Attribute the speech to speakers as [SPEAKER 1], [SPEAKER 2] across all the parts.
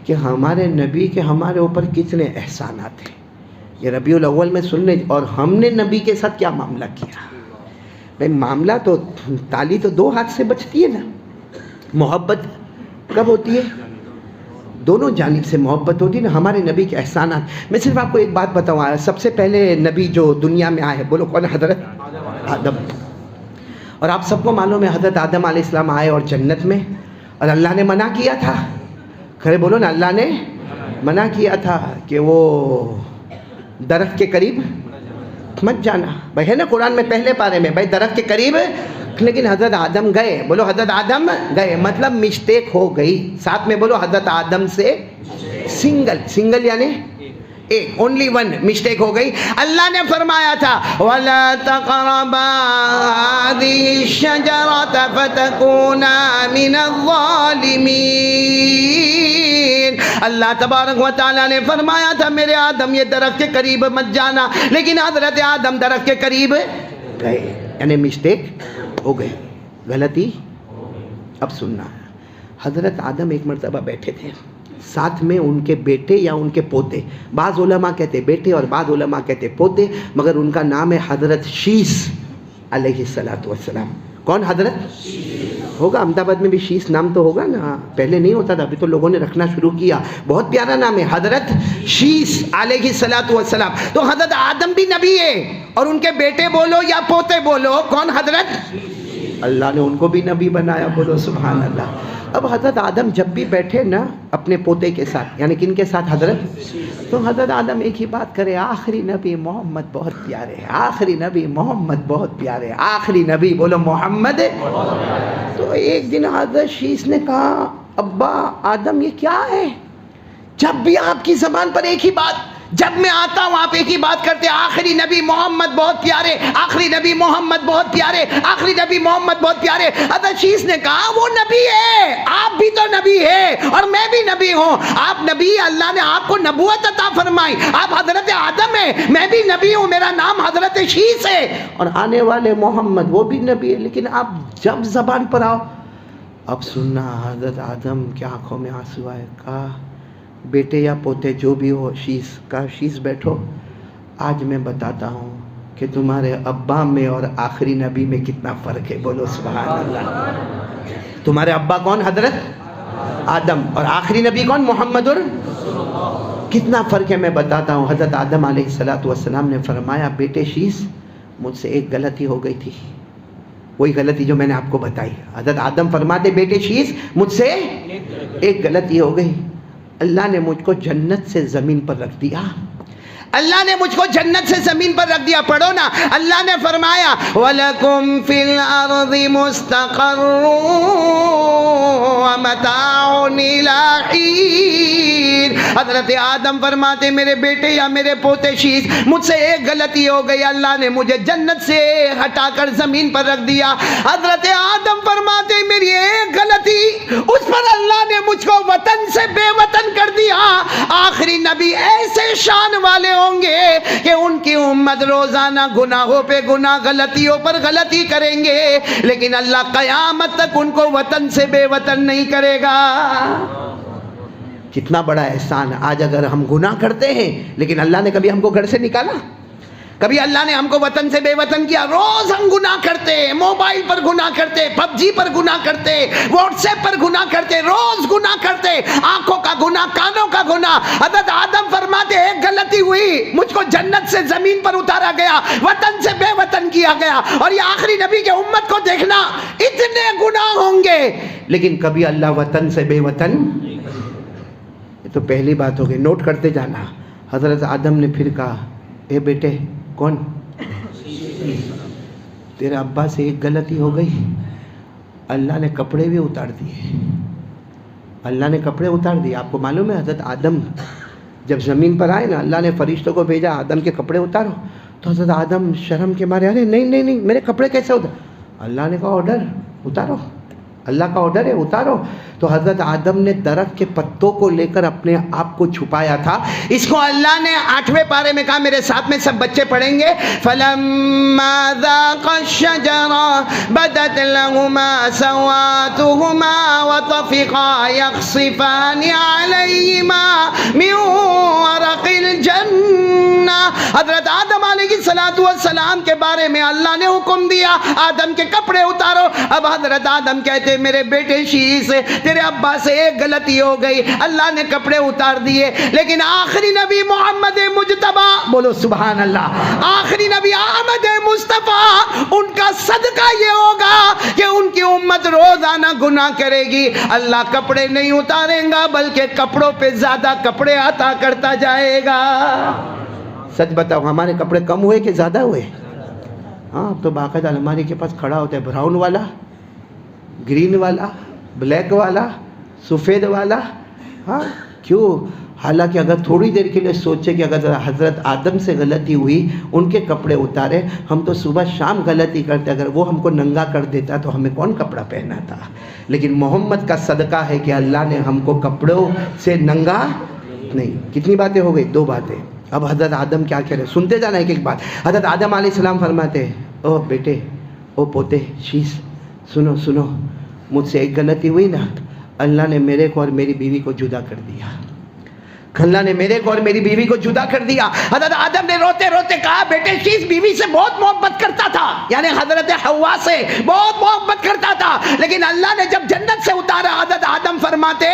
[SPEAKER 1] کہ ہمارے نبی کے ہمارے اوپر کتنے احسانات ہیں. یہ ربیع الاول میں سن لیں. اور ہم نے نبی کے ساتھ کیا معاملہ کیا. بھائی معاملہ تو تالی تو 2 ہاتھ سے بچتی ہے نا. محبت کب ہوتی ہے؟ دونوں جانب سے محبت ہوتی ہے نا. ہمارے نبی کے احسانات. میں صرف آپ کو ایک بات بتاؤں. سب سے پہلے نبی جو دنیا میں آئے بولو کون؟ حضرت آدم. اور آپ سب کو معلوم ہے حضرت آدم علیہ السلام آئے اور جنت میں، اور اللہ نے منع کیا تھا. کھڑے بولو نا. اللہ نے منع کیا تھا کہ وہ درخت کے قریب مت جانا. بھائی ہے نا قرآن میں پہلے پارے میں، بھائی درخت کے قریب. لیکن حضرت آدم گئے. بولو حضرت آدم گئے. مطلب مسٹیک ہو گئی. ساتھ میں بولو حضرت آدم سے سنگل یعنی ایک، اونلی ون مسٹیک ہو گئی. اللہ نے فرمایا تھا وَلَا تَقْرَبَا هَٰذِهِ الشَّجَرَةَ فَتَكُونَا مِنَ الظَّالِمِينَ. اللہ تبارک و تعالیٰ نے فرمایا تھا میرے آدم یہ درخت کے قریب مت جانا، لیکن حضرت آدم درخت کے قریب گئے. یعنی مسٹیک ہو گئی، غلطی. اب سننا. حضرت آدم ایک مرتبہ بیٹھے تھے، ساتھ میں ان کے بیٹے یا ان کے پوتے. بعض علماء کہتے بیٹے اور بعض علماء کہتے پوتے، مگر ان کا نام ہے حضرت شیس علیہ السلام. کون؟ حضرت ہوگا. احمد آباد میں بھی شیس نام تو ہوگا نا. پہلے نہیں ہوتا تھا، ابھی تو لوگوں نے رکھنا شروع کیا. بہت پیارا نام ہے حضرت شیس علیہ السلام. تو حضرت آدم بھی نبی ہے، اور ان کے بیٹے بولو یا پوتے بولو کون؟ حضرت. اللہ نے ان کو بھی نبی بنایا. بولو سبحان اللہ. اب حضرت آدم جب بھی بیٹھے نا اپنے پوتے کے ساتھ، یعنی کن کے ساتھ؟ حضرت. تو حضرت آدم ایک ہی بات کرے، آخری نبی محمد بہت پیارے ہیں، آخری نبی محمد بہت پیارے ہیں، آخری نبی بولو محمد. تو ایک دن حضرت شیس نے کہا ابا آدم یہ کیا ہے؟ جب بھی آپ کی زبان پر ایک ہی بات، جب میں آتا ہوں آپ ایک ہی بات کرتے، آخری نبی محمد بہت پیارے، آخری نبی محمد بہت پیارے، آخری نبی محمد بہت پیارے. حضرت شیس نے کہا وہ نبی ہے، آپ بھی تو نبی ہے اور میں بھی نبی ہوں. آپ نبی، اللہ نے آپ کو نبوت عطا فرمائی، آپ حضرت آدم ہیں، میں بھی نبی ہوں، میرا نام حضرت شیس ہے، اور آنے والے محمد وہ بھی نبی ہے. لیکن آپ جب زبان پر آؤ. اب سننا. حضرت آدم کی آنکھوں میں آنسو آئے. کہا بیٹے یا پوتے جو بھی ہو، شیس کا شیس بیٹھو، آج میں بتاتا ہوں کہ تمہارے ابا میں اور آخری نبی میں کتنا فرق ہے. بولو سبحان اللہ. تمہارے ابا کون؟ حضرت آدم. اور آخری نبی کون؟ محمد. اور کتنا فرق ہے میں بتاتا ہوں. حضرت آدم علیہ السلام نے فرمایا بیٹے شیس مجھ سے ایک غلطی ہو گئی تھی، وہی غلطی جو میں نے آپ کو بتائی. حضرت آدم فرماتے بیٹے شیس مجھ سے ایک غلطی ہو گئی. اللہ نے مجھ کو جنت سے زمین پر رکھ دیا. اللہ نے مجھ کو جنت سے زمین پر رکھ دیا. پڑھو نا. اللہ نے فرمایا وَلَكُمْ فِي الْأَرْضِ مُسْتَقَرٌّ وَمَتَاعٌ إِلَىٰ حِينٍ. حضرت آدم فرماتے میرے بیٹے یا میرے پوتے شیس مجھ سے ایک غلطی ہو گئی، اللہ نے مجھے جنت سے ہٹا کر زمین پر رکھ دیا. حضرت آدم فرماتے میری ایک غلطی، اس پر اللہ نے مجھ کو وطن سے بے وطن کر دیا. آخری نبی ایسے شان والے ہوں گے کہ ان کی امت روزانہ گناہوں پہ گناہ، غلطیوں پر غلطی کریں گے، لیکن اللہ قیامت تک ان کو وطن سے بے وطن نہیں کرے گا. کتنا بڑا احسان. آج اگر ہم گناہ کرتے ہیں لیکن اللہ نے کبھی ہم کو گھر سے نکالا؟ کبھی اللہ نے ہم کو وطن سے بے وطن کیا؟ روز ہم گناہ کرتے، موبائل پر گناہ کرتے، پب جی پر گناہ کرتے، واٹس ایپ پر گناہ کرتے، روز گناہ کرتے، آنکھوں کا گناہ، کانوں کا گناہ. حضرت آدم فرماتے ایک غلطی ہوئی، مجھ کو جنت سے زمین پر اتارا گیا، وطن سے بے وطن کیا گیا. اور یہ آخری نبی کے امت کو دیکھنا اتنے گناہ ہوں گے لیکن کبھی اللہ وطن سے بے وطن. یہ تو پہلی بات ہو گئی، نوٹ کرتے جانا. حضرت آدم نے پھر کہا اے بیٹے کون؟ تیرے ابا سے ایک غلطی ہو گئی، اللہ نے کپڑے بھی اتار دیے. اللہ نے کپڑے اتار دیے. آپ کو معلوم ہے حضرت آدم جب زمین پر آئے نا، اللہ نے فرشتوں کو بھیجا آدم کے کپڑے اتارو. تو حضرت آدم شرم کے مارے ارے نہیں میرے کپڑے کیسے اتار؟ اللہ نے کہا آرڈر اتارو، اللہ کا آرڈر ہے اتارو. تو حضرت آدم نے درخت کے پتوں کو لے کر اپنے آپ کو چھپایا تھا. اس کو اللہ نے 8ویں پارے میں کہا، میرے ساتھ میں سب بچے پڑھیں گے. فَلَمَّا ذَاقَا الشَّجَرَةَ بَدَتْ لَهُمَا سَوَآتُهُمَا وَطَفِقَا يَخْصِفَانِ عَلَيْهِمَا والسلام کے بارے میں اللہ نے حکم دیا آدم کے کپڑے اتارو. اب حضرت آدم کہتے میرے بیٹے شیش تیرے ابا سے ایک غلطی ہو گئی, اللہ نے کپڑے اتار دیے, لیکن آخری نبی محمد مجتبی, بولو سبحان اللہ, آخری نبی احمد مصطفیٰ, ان کا صدقہ یہ ہوگا کہ ان کی امت روزانہ گناہ کرے گی, اللہ کپڑے نہیں اتاریں گا بلکہ کپڑوں پہ زیادہ کپڑے عطا کرتا جائے گا. سچ بتاؤ ہمارے کپڑے کم ہوئے کہ زیادہ ہوئے؟ ہاں تو باقاعدہ الماری کے پاس کھڑا ہوتا ہے براؤن والا, گرین والا, بلیک والا, سفید والا. ہاں کیوں؟ حالانکہ اگر تھوڑی دیر کے لیے سوچے کہ اگر حضرت آدم سے غلطی ہوئی ان کے کپڑے اتارے, ہم تو صبح شام غلطی کرتے, اگر وہ ہم کو ننگا کر دیتا تو ہمیں کون کپڑا پہنا تھا. لیکن محمد کا صدقہ ہے کہ اللہ نے ہم کو کپڑوں سے ننگا نہیں. کتنی باتیں ہو گئی؟ 2 باتیں. اب حضرت آدم کیا کہہ رہے ہیں, سنتے جانا ایک ایک بات. حضرت آدم علیہ السلام فرماتے ہیں او بیٹے, او پوتے, شیش سنو سنو, مجھ سے ایک غلطی ہوئی نا, اللہ نے میرے کو اور میری بیوی کو جدا کر دیا. اللہ نے میرے کو اور میری بیوی کو جدا کر دیا. حضرت آدم نے روتے روتے کہا بیٹے شیش بیوی سے بہت محبت کرتا تھا, یعنی حضرت حوا سے بہت محبت کرتا تھا, لیکن اللہ نے جب جنت سے اتارا, حضرت آدم فرماتے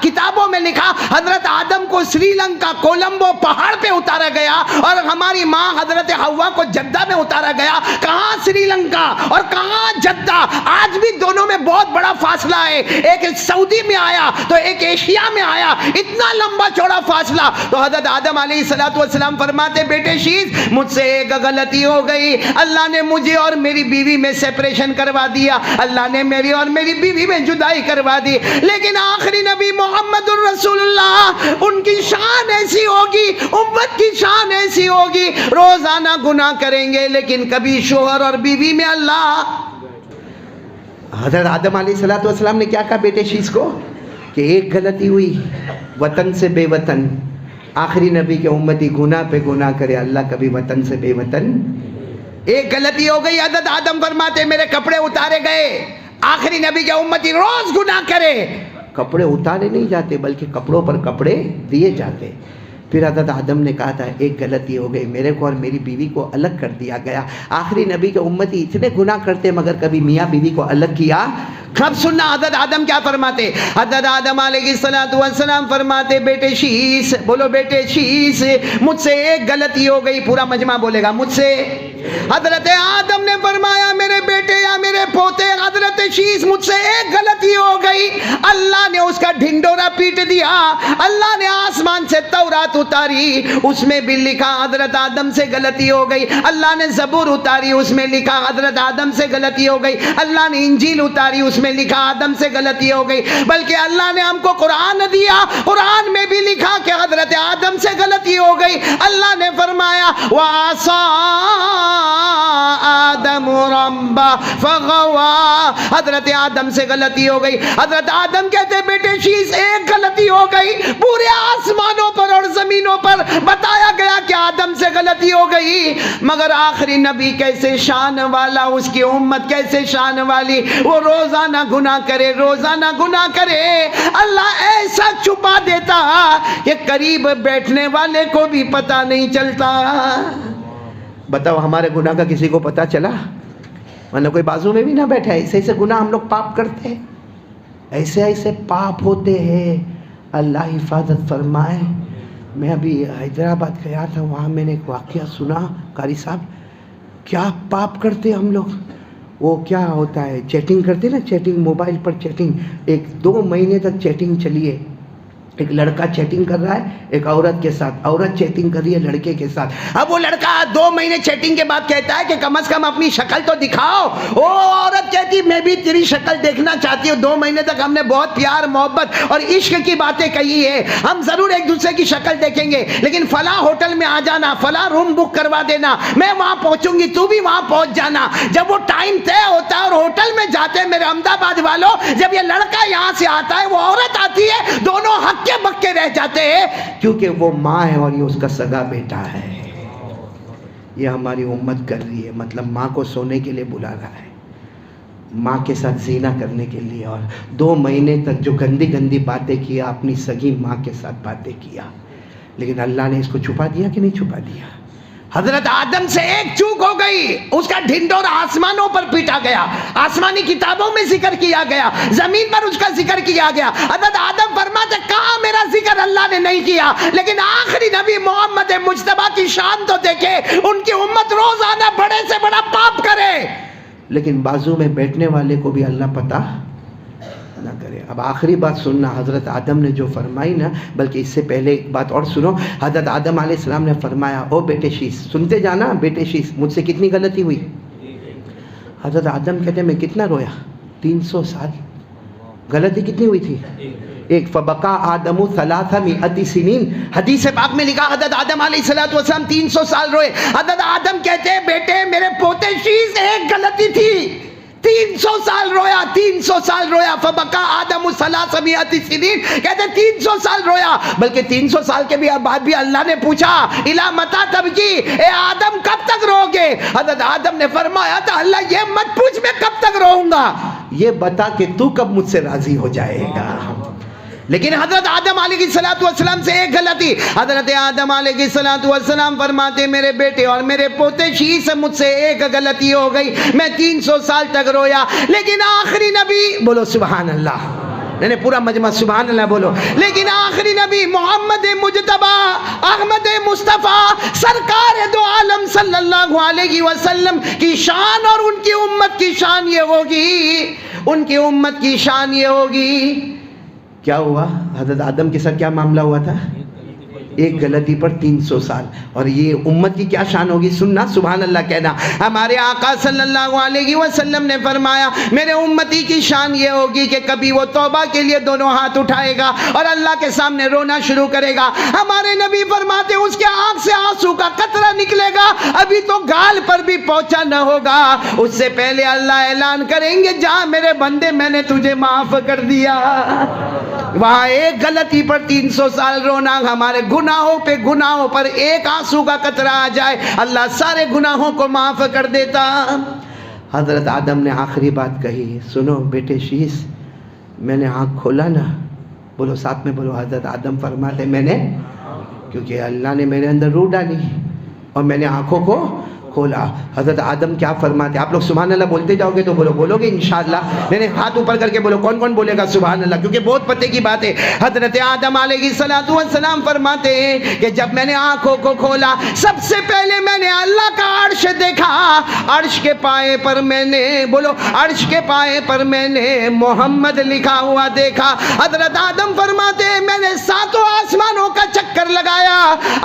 [SPEAKER 1] کتابوں میں لکھا حضرت آدم کو سری لنکا کولمبو پہاڑ پہ اتارا گیا اور ہماری ماں حضرت حوا کو جدہ میں اتارا گیا. کہاں سری لنکا اور کہاں جدہ, آج بھی دونوں میں بہت بڑا فاصلہ ہے. ایک سعودی میں آیا تو ایک ایشیا میں آیا, اتنا لمبا چوڑا فاصلہ. تو حضرت آدم علیہ السلام فرماتے بیٹے شیش مجھ سے ایک غلطی ہو گئی, اللہ نے مجھے اور میری بیوی میں سیپریشن کروا دیا, اللہ نے میری اور میری بیوی میں جدائی کروا دی, لیکن آخری نبی محمد الرسول اللہ, ان کی شان ایسی ہوگی, امت کی شان ایسی ہوگی, روزانہ گناہ کریں گے لیکن کبھی شوہر اور بیوی میں اللہ. حضرت آدم علیہ السلام نے کیا کہا بیٹے شیش کو کہ ایک غلطی ہوئی, وطن سے بے وطن, آخری نبی کے امتی گناہ پہ گناہ کرے, اللہ کبھی وطن سے بے وطن. ایک غلطی ہو گئی, حضرت آدم فرماتے میرے کپڑے اتارے گئے, آخری نبی کے امتی روز گناہ کرے, کپڑے اتارے نہیں جاتے بلکہ کپڑوں پر کپڑے دیے جاتے. پھر حضرت آدم نے کہا تھا ایک غلطی ہو گئی, میرے کو اور میری بیوی کو الگ کر دیا گیا. آخری نبی کے امتی اتنے گناہ کرتے مگر کبھی میاں بیوی کو الگ کیا. خب سننا حضرت آدم کیا فرماتے, حضرت آدم علیہ السلام فرماتے بیٹے شیش, بولو بیٹے شیش مجھ سے ایک غلطی ہو گئی. پورا مجمع بولے گا مجھ سے. حضرت آدم نے فرمایا میرے بیٹے یا میرے پوتے حضرت شیش مجھ سے ایک غلطی ہو گئی, اللہ نے اس کا ڈھنڈورا پیٹ دیا, اللہ نے آسمان سے تورات اتاری, اس میں بھی لکھا حضرت آدم سے غلطی ہو گئی. اللہ نے زبور اتاری, اس میں لکھا حضرت آدم سے غلطی ہو گئی. اللہ نے انجیل اتاری, اس میں لکھا آدم سے غلطی ہو گئی. بلکہ اللہ نے ہم کو قرآن دیا, قرآن میں بھی لکھا کہ حضرت آدم سے غلطی ہو گئی. اللہ نے فرمایا وَعَصَىٰ آدم ربہ فغوا, حضرت آدم سے غلطی ہو گئی. حضرت آدم کہتے بیٹے شیش ایک غلطی ہو گئی, پورے آسمانوں پر اور زمینوں پر بتایا گیا کہ آدم سے غلطی ہو گئی, مگر آخری نبی کیسے شان والا, اس کی امت کیسے شان والی, وہ روزانہ گناہ کرے, روزانہ گناہ کرے, اللہ ایسا چھپا دیتا کہ قریب بیٹھنے والے کو بھی پتہ نہیں چلتا. بتاؤ ہمارے گناہ کا کسی کو پتہ چلا؟ ورنہ کوئی بازو میں بھی نہ بیٹھا. ایسے ایسے گناہ ہم لوگ پاپ کرتے ہیں, ایسے ایسے پاپ ہوتے ہیں, اللہ حفاظت فرمائے. میں ابھی حیدرآباد گیا تھا, وہاں میں نے ایک واقعہ سنا, قاری صاحب کیا پاپ کرتے ہم لوگ. وہ کیا ہوتا ہے, چیٹنگ کرتے نا, چیٹنگ موبائل پر چیٹنگ, 1-2 مہینے تک چیٹنگ چلی ہے. ایک لڑکا چیٹنگ کر رہا ہے ایک عورت کے ساتھ, عورت چیٹنگ کر رہی ہے لڑکے کے ساتھ. اب وہ لڑکا 2 مہینے چیٹنگ کے بعد کہتا ہے کہ کم از کم اپنی شکل تو دکھاؤ. وہ عورت کہتی میں بھی تیری شکل دیکھنا چاہتی ہوں, 2 مہینے تک ہم نے بہت پیار محبت اور عشق کی باتیں کہی ہے, ہم ضرور ایک دوسرے کی شکل دیکھیں گے, لیکن فلاں ہوٹل میں آ جانا, فلاں روم بک کروا دینا, میں وہاں پہنچوں گی, تو بھی وہاں پہنچ جانا. جب وہ ٹائم طے ہوتا ہے اور ہوٹل میں جاتے ہیں میرے احمدآباد والوں, جب یہ لڑکا یہاں سے آتا ہے وہ عورت آتی ہے, دونوں حق کے بکے رہ جاتے ہیں, کیونکہ وہ ماں ہے اور یہ اس کا سگا بیٹا ہے. یہ ہماری امت کر رہی ہے, مطلب ماں کو سونے کے لیے بلا رہا ہے, ماں کے ساتھ زنا کرنے کے لیے, اور 2 مہینے تک جو گندی گندی باتیں کیا, اپنی سگی ماں کے ساتھ باتیں کیا. لیکن اللہ نے اس کو چھپا دیا کہ نہیں چھپا دیا؟ حضرت آدم سے ایک چوک ہو گئی، اس کا ڈھنڈور آسمانوں پر پیٹا گیا، آسمانی کتابوں میں ذکر کیا گیا، زمین پر اس کا ذکر کیا گیا۔ حضرت آدم فرماتے کہاں میرا ذکر اللہ نے نہیں کیا، لیکن آخری نبی محمد مجتبیٰ کی شان تو دیکھے، ان کی امت روزانہ بڑے سے بڑا پاپ کرے، لیکن بازو میں بیٹھنے والے کو بھی اللہ پتہ نہ کرے۔ اب آخری بات سننا، حضرت آدم نے جو فرمائی نا، بلکہ اس سے پہلے ایک بات اور سنو۔ حضرت آدم علیہ السلام نے فرمایا، او بیٹے شیش، سنتے جانا بیٹے شیش، مجھ سے کتنی غلطی ہوئی؟ حضرت آدم کہتے ہیں میں کتنا رویا؟ 300 سال۔ غلطی کتنی ہوئی تھی؟ ایک فبقا آدم 300 سنین، حدیث پاک میں لکھا حضرت آدم علیہ السلام 300 سال روئے۔ حضرت آدم کہتے ہیں بیٹے میرے پوتے شیش ایک غلطی تھی، 300 سال رویا، 300 سال رویا۔ فبقا آدم 300 سنین، کہتے 300 سال رویا، بلکہ 300 سال کے بعد بھی اللہ نے پوچھا الا متی تبکی، اے آدم کب تک رو گے؟ حضرت آدم نے فرمایا تھا اللہ یہ مت پوچھ میں کب تک روؤں گا، یہ بتا کہ تو کب مجھ سے راضی ہو جائے گا۔ لیکن حضرت آدم علیہ السلام سے ایک غلطی، حضرت آدم علیہ السلام فرماتے میرے بیٹے اور میرے پوتے شیش سے مجھ سے ایک غلطی ہو گئی، میں 300 سال تک رویا، لیکن آخری نبی، بولو سبحان اللہ، نہیں پورا مجمع سبحان اللہ بولو، لیکن آخری نبی محمد مجتبیٰ احمد مصطفیٰ سرکار دو عالم صلی اللہ علیہ وسلم کی شان اور ان کی امت کی شان یہ ہوگی، ان کی امت کی شان یہ ہوگی۔ کیا ہوا؟ حضرت آدم کے ساتھ کیا معاملہ ہوا تھا؟ ایک غلطی پر 300 سال، اور یہ امت کی کیا شان ہوگی؟ سننا سبحان اللہ کہنا۔ ہمارے آقا صلی اللہ علیہ وسلم نے فرمایا میرے امتی کی شان یہ ہوگی کہ کبھی وہ توبہ کے لیے دونوں ہاتھ اٹھائے گا اور اللہ کے سامنے رونا شروع کرے گا، ہمارے نبی فرماتے اس کے آنکھ سے آنسو کا قطرہ نکلے گا، ابھی تو گال پر بھی پہنچا نہ ہوگا، اس سے پہلے اللہ اعلان کریں گے جا میرے بندے میں نے تجھے معاف کر دیا۔ وہاں ایک غلطی پر 300 سال رونا، ہمارے گناہوں پہ گناہوں پر ایک آنسو کا قطرہ آ جائے اللہ سارے گناہوں کو معاف کر دیتا۔ حضرت آدم نے آخری بات کہی، سنو بیٹے شیش، میں نے آنکھ کھولا نا، بولو ساتھ میں بولو، حضرت آدم فرماتے میں نے، کیونکہ اللہ نے میرے اندر روح ڈالی اور میں نے آنکھوں کو کھولا۔ حضرت آدم کیا فرماتے؟ آپ لوگ سبحان اللہ بولتے جاؤ گے تو بولو گے انشاءاللہ، نہیں ہاتھ اوپر کر کے بولو، کون کون بولے گا سبحان اللہ، کیونکہ بہت پتے کی بات ہے۔ حضرت آدم علیہ السلام فرماتے ہیں کہ جب میں نے آنکھوں کو کھولا سب سے پہلے میں نے اللہ کا عرش دیکھا، عرش کے پائے پر میں نے، بولو عرش کے پائے پر میں نے محمد لکھا ہوا دیکھا۔ حضرت آدم فرماتے ہیں میں نے 7 آسمانوں کا چکر لگایا،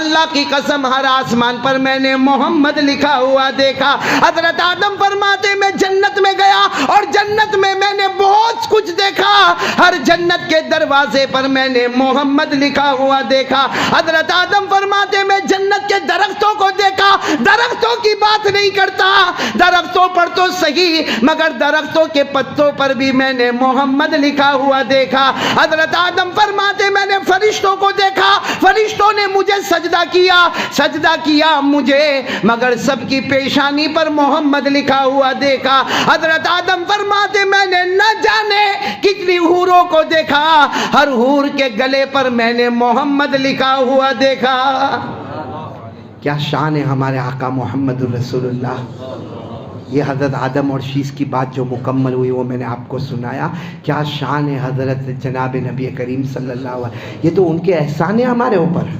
[SPEAKER 1] اللہ کی قسم ہر آسمان پر میں نے محمد لکھا ہوا دیکھا۔ حضرت آدم فرماتے میں جنت میں گیا اور جنت میں میں نے بہت کچھ دیکھا، ہر جنت کے دروازے پر میں نے محمد لکھا ہوا دیکھا۔ حضرت آدم فرماتے میں جنت کے درختوں کو دیکھا، درختوں کی بات نہیں کرتا، درختوں پر تو صحیح مگر درختوں کے پتوں پر بھی میں نے محمد لکھا ہوا دیکھا۔ حضرت آدم فرماتے میں نے فرشتوں کو دیکھا، فرشتوں نے مجھے سجدہ کیا مجھے، مگر سب کی پیشانی پر محمد لکھا ہوا دیکھا۔ حضرت آدم فرماتے میں نے نہ جانے کتنی حوروں کو دیکھا، ہر حور کے گلے پر میں نے محمد لکھا ہوا دیکھا۔ کیا شان ہے ہمارے آقا محمد الرسول اللہ۔ یہ حضرت آدم اور شیش کی بات جو مکمل ہوئی وہ میں نے آپ کو سنایا، کیا شان ہے حضرت جناب نبی کریم صلی اللہ علیہ وسلم، یہ تو ان کے احسان ہے ہمارے اوپر۔